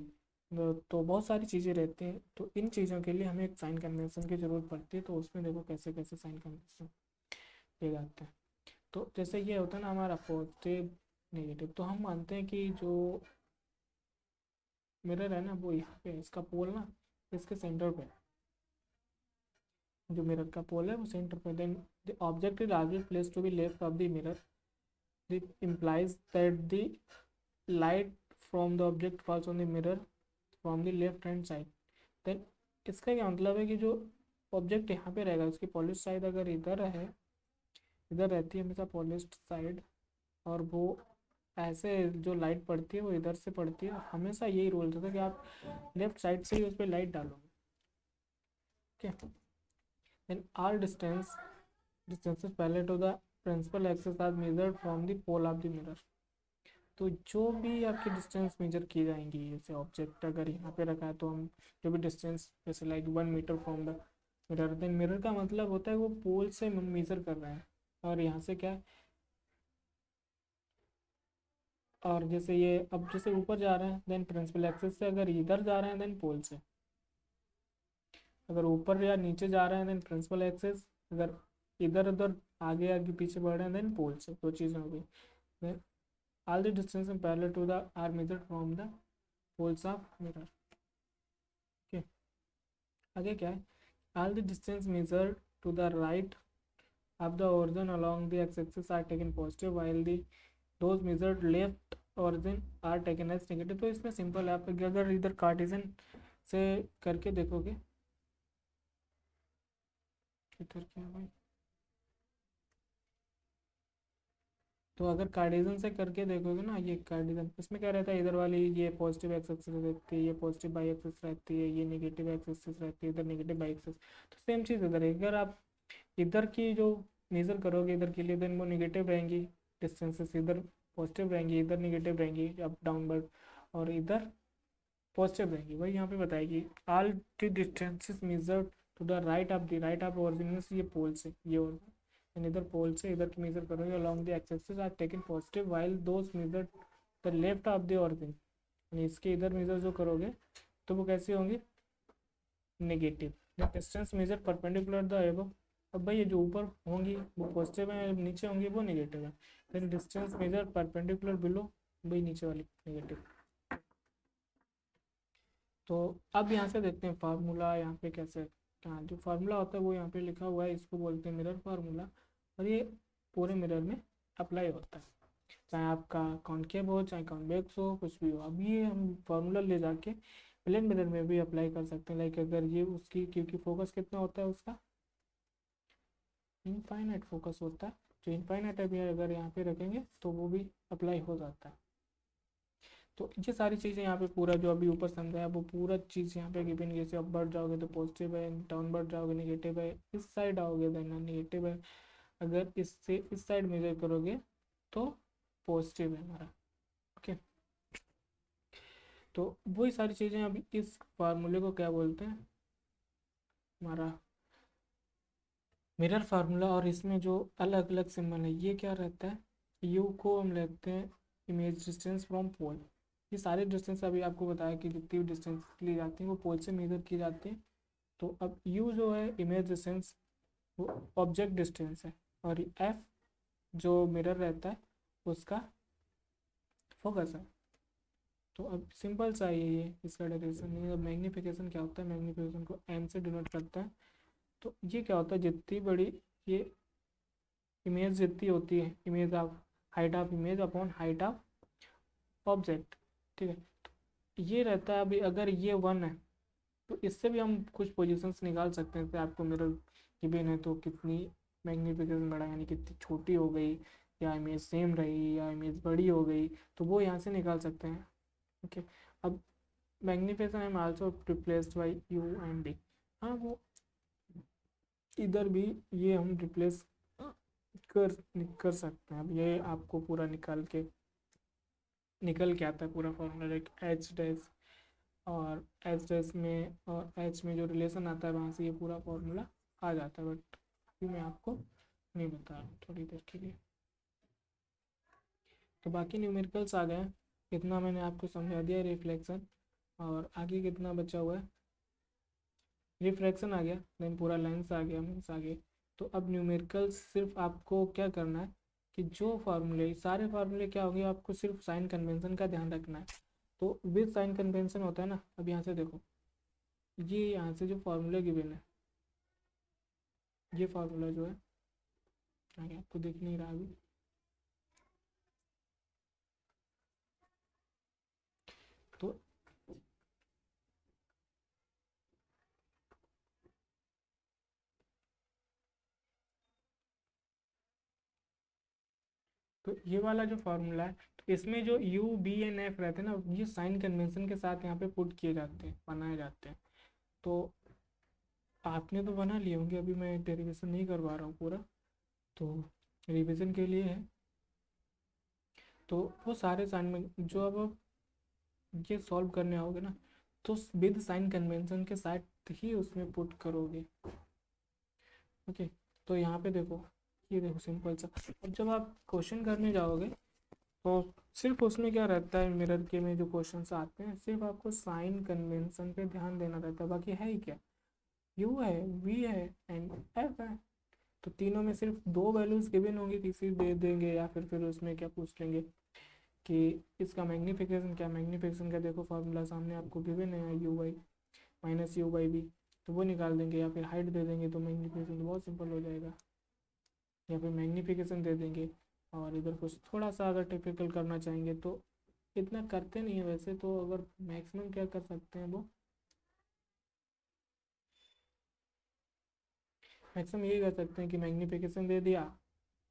तो बहुत सारी चीज़ें रहती हैं। तो इन चीज़ों के लिए हमें एक साइन कन्वेंशन की ज़रूरत पड़ती है। तो उसमें देखो कैसे कैसे साइन कन्वेंशन ले जाते हैं। तो जैसे ये होता है ना हमारा पॉजिटिव नेगेटिव, तो हम मानते हैं कि जो मिरर है ना वो यहाँ पे, इसका पोल ना इसके सेंटर पे, जो मिरर का पोल है वो सेंटर पे, then the object is always place to be left of the mirror, this implies that the light from the object falls on the mirror from the left hand side। Then इसका क्या मतलब है कि जो object यहाँ पे रहेगा उसकी पॉलिश साइड अगर इधर है, इधर रहती है हमेशा पॉलिश साइड, और वो ऐसे जो लाइट पड़ती है वो इधर से पड़ती है, हमेशा यही रूल रहता है कि आप लेफ्ट साइड से ही उस पर लाइट डालोगे। Okay, then all distances parallel to the principal axis are measured from the pole of the mirror। तो जो भी आपकी डिस्टेंस मेजर की जाएंगी, जैसे ऑब्जेक्ट अगर यहाँ पे रखा है तो हम जो भी डिस्टेंस, जैसे like 1 metre from the mirror, then mirror का मतलब होता है वो पोल से मेजर कर रहे हैं, और यहाँ से क्या, और जैसे ये अब जैसे ऊपर जा रहे हैं देन प्रिंसिपल एक्सिस से, अगर इधर जा रहे हैं देन पोल से, अगर ऊपर या नीचे जा रहे हैं देन प्रिंसिपल एक्सिस, अगर इधर उधर आगे आगे पीछे बढ़ रहे हैं देन पोल से। दो चीज़ें हो गई। All the distance in parallel to the are measured from the poles of mirror। okay, आगे क्या है, all the distance measured to the right of the origin along the x-axis are taken positive while the those measured left origin are taken as negative। तो इसमें simple है, आप अगर इधर Cartesian से करके देखोगे, इधर क्या है भाई, तो अगर कार्डिजन से करके देखोगे ना, ये कार्डिजन इसमें क्या रहता है, इधर वाली ये पॉजिटिव एक्स एक्सिस रहती है, ये पॉजिटिव बाई एक्सिस रहती है, ये नेगेटिव एक्स एक्सिस रहती है, इधर नेगेटिव बाई एक्सिस। तो सेम चीज़ इधर है, अगर आप इधर की जो मेज़र करोगे इधर के लिए देन वो नेगेटिव रहेंगी डिस्टेंसेस, इधर पॉजिटिव रहेंगी, इधर नेगेटिव रहेंगी अप डाउनवर्ड। और इधर पॉजिटिव रहेंगी। वही यहाँ पे बताएगी all the distances measured to the right of origin means ये पोल से ये और इधर पोल से इधर की मेजर करोगे along the axes are taken positive while those measure the left of the origin, यानी इसके इधर मेजर जो करोगे तो वो कैसे होंगे negative. Distance measure perpendicular the above, अब भाई ये जो ऊपर होंगी वो पॉजिटिव है, नीचे होंगी वो नेगेटिव है। Then distance measure perpendicular below, भाई नीचे वाली नेगेटिव। तो अब यहाँ से देखते हैं फार्मूला यहाँ पे कैसे, हाँ जो फार्मूला होता है वो यहाँ पे लिखा हुआ है, इसको बोलते हैं मिरर फार्मूला, और ये पूरे मिरर में अप्लाई होता है, चाहे आपका कॉनकेव हो चाहे कॉन्वेक्स हो कुछ भी हो। अब ये हम फार्मूला ले जाके प्लेन मिरर में भी अप्लाई कर सकते हैं। लाइक अगर ये उसकी, क्योंकि फोकस कितना होता है उसका इनफाइनाइट फोकस होता है, जो इनफाइनाइट अभी अगर यहाँ पे रखेंगे तो वो भी अप्लाई हो जाता है। तो ये सारी चीज़ें यहाँ पे पूरा जो अभी ऊपर समझाया वो पूरा चीज़ यहाँ पे गिवन, जैसे अप बढ़ जाओगे तो पॉजिटिव है, डाउन बढ़ जाओगे नेगेटिव है, इस साइड आओगे देन नेगेटिव है, अगर इससे इस साइड मेजर करोगे तो पॉजिटिव है हमारा। ओके, तो वही सारी चीज़ें अभी इस फार्मूले को क्या बोलते हैं हमारा मिरर फार्मूला। और इसमें जो अलग अलग सिंबल है ये क्या रहता है, यू को हम लेते हैं इमेज डिस्टेंस फ्रॉम पोल। ये सारे डिस्टेंस अभी आपको बताया कि जितनी भी डिस्टेंस ली जाती है वो पोल से मेजर की जाती है। तो अब यू जो है इमेज डिस्टेंस वो ऑब्जेक्ट डिस्टेंस है, और एफ जो मिरर रहता है उसका फोकस है। तो अब सिंपल सा ये इसका डेरिवेशन। अब मैग्नीफिकेशन क्या होता है, मैग्नीफिकेशन को एम से डिनोट करता है। तो ये क्या होता है, जितनी बड़ी ये इमेज जितनी होती है, image of height of image upon height of object, ठीक है। तो ये रहता है, अभी अगर ये 1 है तो इससे भी हम कुछ पोजीशंस निकाल सकते हैं। जैसे आपको मिरर गिवन है तो कितनी मैग्नीफिकेशन बढ़ा, यानी कितनी छोटी हो गई, या इमेज सेम रही, या इमेज बड़ी हो गई, तो वो यहाँ से निकाल सकते हैं। ओके, अब magnification am also replaced by you and D. हाँ, वो इधर भी ये हम रिप्लेस कर कर सकते हैं। अब ये आपको पूरा निकल के आता है पूरा फॉर्मूला, एक एच डैश और एच डैश में और एच में जो रिलेशन आता है वहाँ से ये पूरा फॉर्मूला आ जाता है। बट अभी मैं आपको नहीं बता रहा हूँ थोड़ी देर के लिए। तो बाकी न्यूमेरिकल्स आ गए हैं, इतना मैंने आपको समझा दिया रिफ्लेक्शन। और आगे कितना बचा हुआ है, रिफ्रैक्शन आ गया, देन पूरा लेंस आ गया, मीन्स आ गए। तो अब न्यूमेरिकल्स सिर्फ आपको क्या करना है कि जो फार्मूले सारे फार्मूले क्या होंगे, आपको सिर्फ साइन कन्वेंशन का ध्यान रखना है। तो विद साइन कन्वेंशन होता है ना, अब यहाँ से देखो ये यहाँ से जो फार्मूला गिवन है, ये फार्मूला जो है आगे आपको दिख नहीं रहा अभी, तो ये वाला जो फार्मूला है, तो इसमें जो यू बी एन एफ रहते हैं ना, ये साइन कन्वेंशन के साथ यहाँ पे पुट किए जाते हैं, बनाए जाते हैं। तो आपने तो बना लिए होंगे, अभी मैं डेरिवेशन नहीं करवा रहा हूँ पूरा, तो रिवीजन के लिए है। तो वो सारे साइन में जो अब आप ये सॉल्व करने आओगे ना, तो विद साइन कन्वेंशन के साथ ही उसमें पुट करोगे। ओके, तो यहाँ पे देखो, ये देखो सिंपल सा। अब जब आप क्वेश्चन करने जाओगे तो सिर्फ उसमें क्या रहता है, मिरर के में जो क्वेश्चंस आते हैं सिर्फ आपको साइन कन्वेंशन पे ध्यान देना रहता है, बाकी है ही क्या, यू है, वी है एंड एफ है। तो तीनों में सिर्फ 2 वैल्यूज गिवन होंगी, किसी दे देंगे या फिर उसमें क्या पूछ लेंगे कि इसका मैग्नीफिकेशन क्या, मैग्नीफिकेशन का देखो फार्मूला सामने आपको गिवन है, u by minus u by b, तो वो निकाल देंगे, या फिर हाइट दे देंगे तो मैग्नीफिकेशन तो बहुत सिंपल हो जाएगा, या फिर मैग्नीफिकेशन दे देंगे। और इधर कुछ थोड़ा सा अगर टिपिकल करना चाहेंगे तो इतना करते नहीं है वैसे, तो अगर मैक्सिमम क्या कर सकते हैं वो मैक्सिमम यही कर सकते हैं कि मैग्नीफिकेशन दे दिया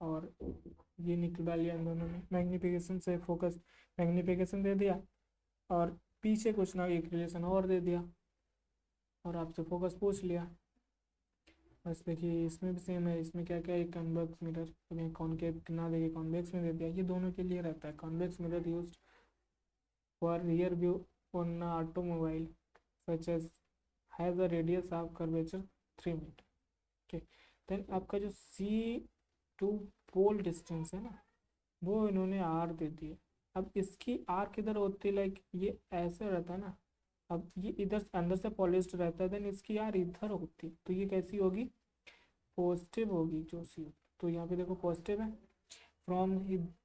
और ये निकलवा लिया इन दोनों में, मैग्नीफिकेशन से फोकस, मैग्नीफिकेशन दे दिया और पीछे कुछ ना एक रिलेशन और दे दिया और आपसे फोकस पूछ लिया। बस देखिए इसमें भी सेम है, इसमें क्या क्या, एक कन्वेक्स मिरर, कॉनकेव ना देके कॉन्वेक्स में दे दिया, ये दोनों के लिए रहता है। Convex mirror use for rear view on an automobile such as has a radius of curvature 3 metre. Okay, then आपका जो C2 पोल डिस्टेंस है ना, वो इन्होंने R दे दी है। अब इसकी R किधर होती है, लाइक ये ऐसे रहता है ना, अब ये इधर अंदर से पॉलिश्ड रहता है, देन इसकी R इधर होती है, तो ये कैसी होगी, पॉजिटिव होगी जो C। तो यहाँ पे देखो पॉजिटिव है। From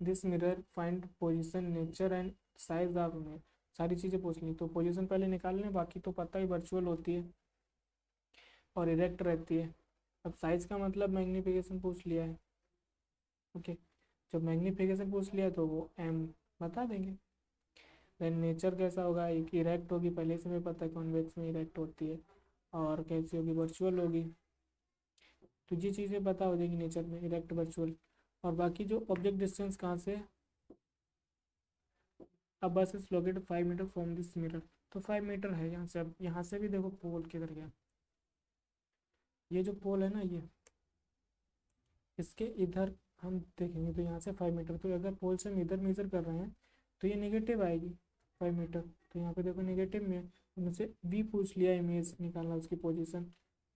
this mirror find position nature and size of image, सारी चीज़ें पूछ ली। तो पोजीशन पहले निकाल लें, बाकी तो पता ही वर्चुअल होती है और इरेक्ट रहती है। अब साइज़ का मतलब मैग्नीफिकेशन पूछ लिया है। ओके, जब मैग्नीफिकेशन पूछ लिया तो वो एम बता देंगे। देन नेचर कैसा होगा, एक इरेक्ट होगी, पहले से हमें पता है कॉन्वेक्स में इरेक्ट होती है, और कैसी होगी, वर्चुअल होगी। तो ये चीज़ें पता हो जाएगी नेचर में, इरेक्ट वर्चुअल। और बाकी जो ऑब्जेक्ट डिस्टेंस कहाँ से, अब bus is located 5 metre from this mirror, तो 5 मीटर है यहाँ से। अब यहाँ से भी देखो पोल किधर गया, ये जो पोल है ना, ये इसके इधर हम देखेंगे तो यहाँ से 5 मीटर, तो अगर पोल से हम इधर मेजर कर रहे हैं तो ये नेगेटिव आएगी 5 मीटर। तो यहाँ पे देखो नेगेटिव में मुझसे वी पूछ लिया, इमेज निकालना उसकी पोजीशन।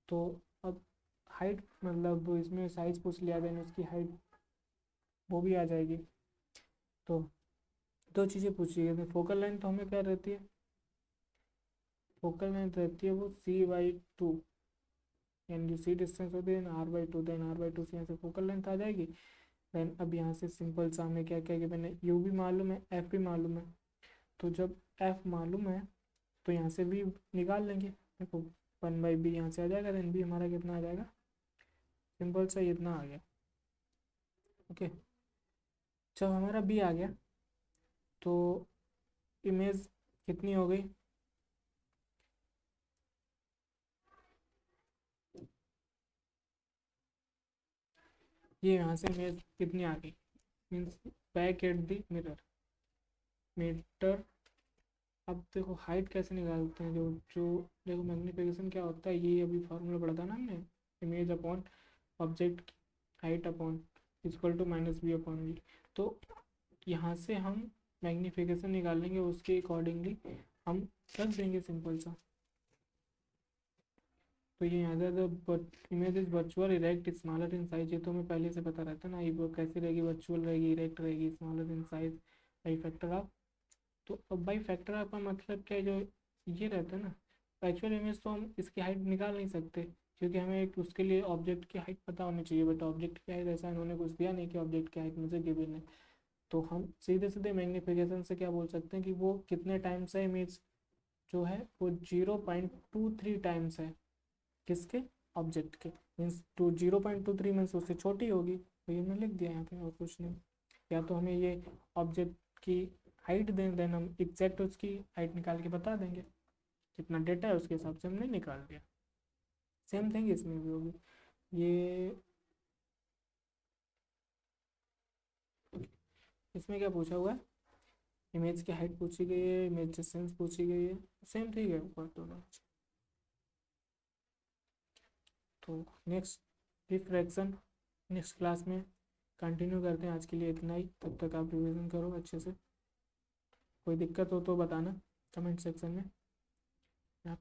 तो अब हाइट मतलब इसमें साइज पूछ लिया, देन उसकी हाइट वो भी आ जाएगी। तो दो चीज़ें पूछी गई। फोकल लेंथ तो हमें क्या रहती है, फोकल लेंथ रहती है वो C/2, यानी जो C डिस्टेंस होती है R/2, देन R/2 से यहाँ से फोकल लेंथ आ जाएगी। देन अब यहाँ से सिंपल सा हमें क्या क्या कि मैंने U भी मालूम है, F भी मालूम है। तो जब F मालूम है तो यहाँ से V निकाल लेंगे। देखो 1/B यहाँ से आ जाएगा, देन B हमारा कितना आ जाएगा, सिंपल सा इतना आ गया। ओके, जब हमारा B आ गया तो इमेज कितनी हो गई, ये यहाँ से इमेज कितनी आ गई, means back at the mirror metre. अब देखो हाइट कैसे निकालते हैं, जो जो देखो मैग्नीफिकेशन क्या होता है, ये अभी फार्मूला पढ़ा था ना हमने, image upon object height upon equal to -B/V। तो यहाँ से हम मैग्नीफिकेशन निकाल लेंगे, उसके अकॉर्डिंगली हम रख देंगे सिंपल सा। तो ये यहाँ से image is virtual erect smaller in size, ये तो हमें पहले से पता रहता है ना, ये वो कैसी रहेगी, वर्चुअल रहेगी, इरेक्ट रहेगी, smaller in size by factor of. तो अब बाई फैक्टर ऑफ का मतलब क्या है, जो ये रहता है ना एक्चुअल इमेज, तो हम इसकी हाइट निकाल नहीं सकते, क्योंकि हमें एक उसके लिए ऑब्जेक्ट की हाइट पता होनी चाहिए, बट ऑब्जेक्ट की हाइट ऐसा इन्होंने कुछ दिया नहीं कि ऑब्जेक्ट की हाइट मुझे गिवन है। तो हम सीधे सीधे मैग्नीफिकेशन से क्या बोल सकते हैं कि वो कितने टाइम्स है, इमेज जो है वो 0.23 टाइम्स है, किसके, ऑब्जेक्ट के। मीन्स 0.23 मीन्स उससे छोटी होगी, तो ये मैंने लिख दिया यहाँ पे, और कुछ नहीं। या तो हमें ये ऑब्जेक्ट की हाइट दें, देन हम एग्जैक्ट उसकी हाइट निकाल के बता देंगे, जितना डेटा है उसके हिसाब से हमने निकाल दिया। सेम थिंग इसमें भी होगी। ये इसमें क्या पूछा हुआ है, इमेज की हाइट पूछी गई है, इमेज डिस्टेंस पूछी गई है, सेम थिंग है ऊपर दोनों। तो नेक्स्ट रिफ्रैक्शन नेक्स्ट क्लास में कंटिन्यू करते हैं। आज के लिए इतना ही, तब तक आप रिवीजन करो अच्छे से। कोई दिक्कत हो तो बताना कमेंट सेक्शन में। आप